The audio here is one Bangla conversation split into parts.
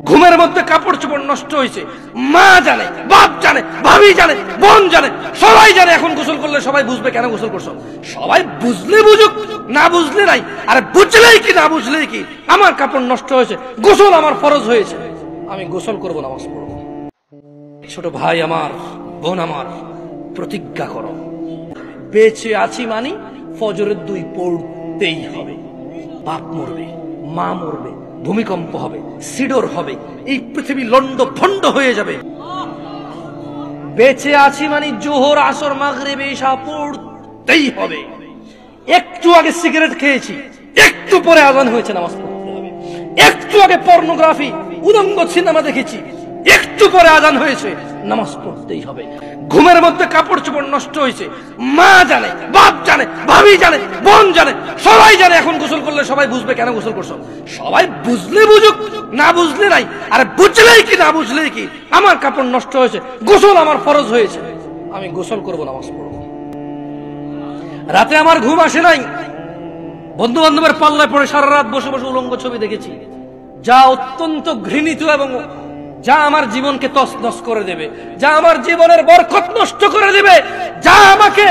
ঘুমের মধ্যে কাপড় চোপড় নষ্ট হয়েছে, মা জানে, বাপ জানে, ভাবি জানে, বোন জানে, সবাই জানে। এখন গোসল করলে সবাই বুঝবে কেন গোসল করছো। সবাই বুঝলে বুঝুক, না বুঝলে নাই। আরে বুঝলেই কি না বুঝলেই কি, আমার কাপড় নষ্ট হয়েছে, গোসল আমার ফরজ হয়েছে, আমি গোসল করবো, নামাজ পড়বো। ছোট ভাই আমার, বোন আমার, প্রতিজ্ঞা করো, বেঁচে আছি মানে ফজরের 2 পড়তেই হবে। বাপ মরবে, মা মরবে, ভূমিকম্প হবে, সিডর হবে, এই পৃথিবী লন্ড ভন্ড হয়ে যাবে। বেঁচে আছি মানে জোহর, আসর, মাগরিব, ইশা পড়তেই হবে। একটু আগে সিগারেট খেয়েছি, একটু পরে আযান হয়েছে, নামাজ পড়তে হবে। একটু আগে পর্নোগ্রাফি, উলঙ্গ সিনেমা দেখেছি, একটু পরে আযান হয়েছে, নামাজ পড়তেই হবে। ঘুমের মধ্যে কাপড় চোপড় নষ্ট হয়েছে, মা জানে, বাপ জানে, ভাবি জানে, বোন জানে, সবাই জানে। এখন গোসল করলে সবাই বুঝবে কেন গোসল করছো। সবাই বুঝলে বুঝুক, না বুঝলে নাই। আরে বুঝলেই কি না বুঝলেই কি, আমার কাপড় নষ্ট হয়েছে, গোসল আমার ফরজ হয়েছে, আমি গোসল করবো, নামাজ পড়বো। রাতে আমার ঘুম আসে নাই, বন্ধু বান্ধবের পাল্লায় পড়ে সারা রাত বসে বসে উলঙ্গ ছবি দেখেছি, যা অত্যন্ত ঘৃণিত এবং যা আমার জীবনকে তছনছ করে দেবে, যা আমার জীবনের বরকত নষ্ট করে দেবে, যা আমাকে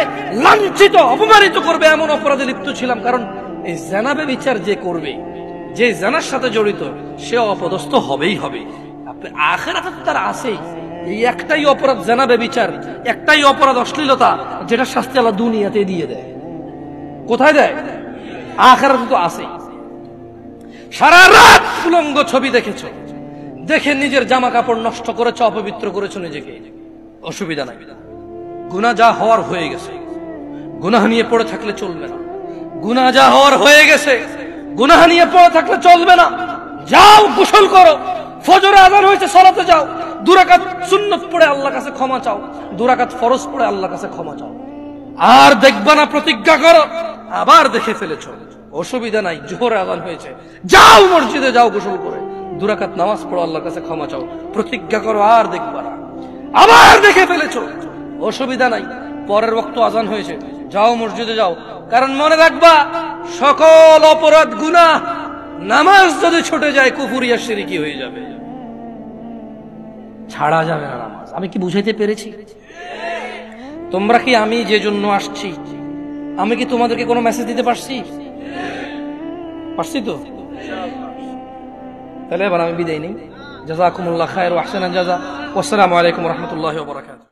লাঞ্ছিত অপমানিত করবে, এমন অপরাধে লিপ্ত ছিলাম। কারণ এই জানাবে বিচার যে করবে, যে জানার সাথে জড়িত, সে অপদস্থ হবেই হবে। আখিরাতে তো তার আছেই। এই একটাই অপরাধ জানাবে বিচার, একটাই অপরাধ অশ্লীলতা, যেটা শাস্তি আল্লাহ দুনিয়াতে দিয়ে দেয়। কোথায় দেয়? আখিরাতে তো আছেই। সারা রাত উলঙ্গ ছবি দেখেছো, দেখে নিজের জামা কাপড় নষ্ট করেছো, অপবিত্র করেছো নিজেকে, অসুবিধা নাই। গুনাহ যা হওয়ার হয়ে গেছে, গুনাহ নিয়ে পড়ে থাকলে চলবে না। গুনাহ যা হওয়ার হয়ে গেছে, গুনাহ নিয়ে পড়ে থাকলে চলবে না। যাও গোসল করো, ফজরে আযান হয়েছে, সালাতে যাও, 2 রাকাত সুন্নাত পড়ে আল্লাহর কাছে ক্ষমা চাও, 2 রাকাত ফরজ পড়ে আল্লাহর কাছে ক্ষমা চাও। আর দেখবা না, প্রতিজ্ঞা করো। আবার দেখে ফেলেছো, অসুবিধা নাই, জোহর আযান হয়েছে, যাও মসজিদে, যাও গোসল করে 2 রাকাত নামাজ পড়ো, আল্লাহর কাছে ক্ষমা চাও, প্রতিজ্ঞা করো, আর দেখবা না। আবার দেখে ফেলেছো, অসুবিধা নাই, পরের ওয়াক্ত আযান হয়েছে, যাও মসজিদে যাও। কারণ মনে রাখবা, সকল অপরাধ গুনাহ নামাজ যদি ছুটে যায় কুফরিয়া শিরকি হয়ে যাবে, ছাড়া যাবে না নামাজ। আমি কি বুঝাইতে পেরেছি? তোমরা কি, আমি যে জন্য আসছি, আমি কি তোমাদেরকে কোনো মেসেজ দিতে পারছি? পারছি তো? তাহলে এবার আমি বিদায় নিই। জাযাকুমুল্লাহ খায়র ওয়া আহসানাল জাযা। ওয়া আসসালামু আলাইকুম ওয়া রাহমাতুল্লাহি ওয়া বারাকাতুহু।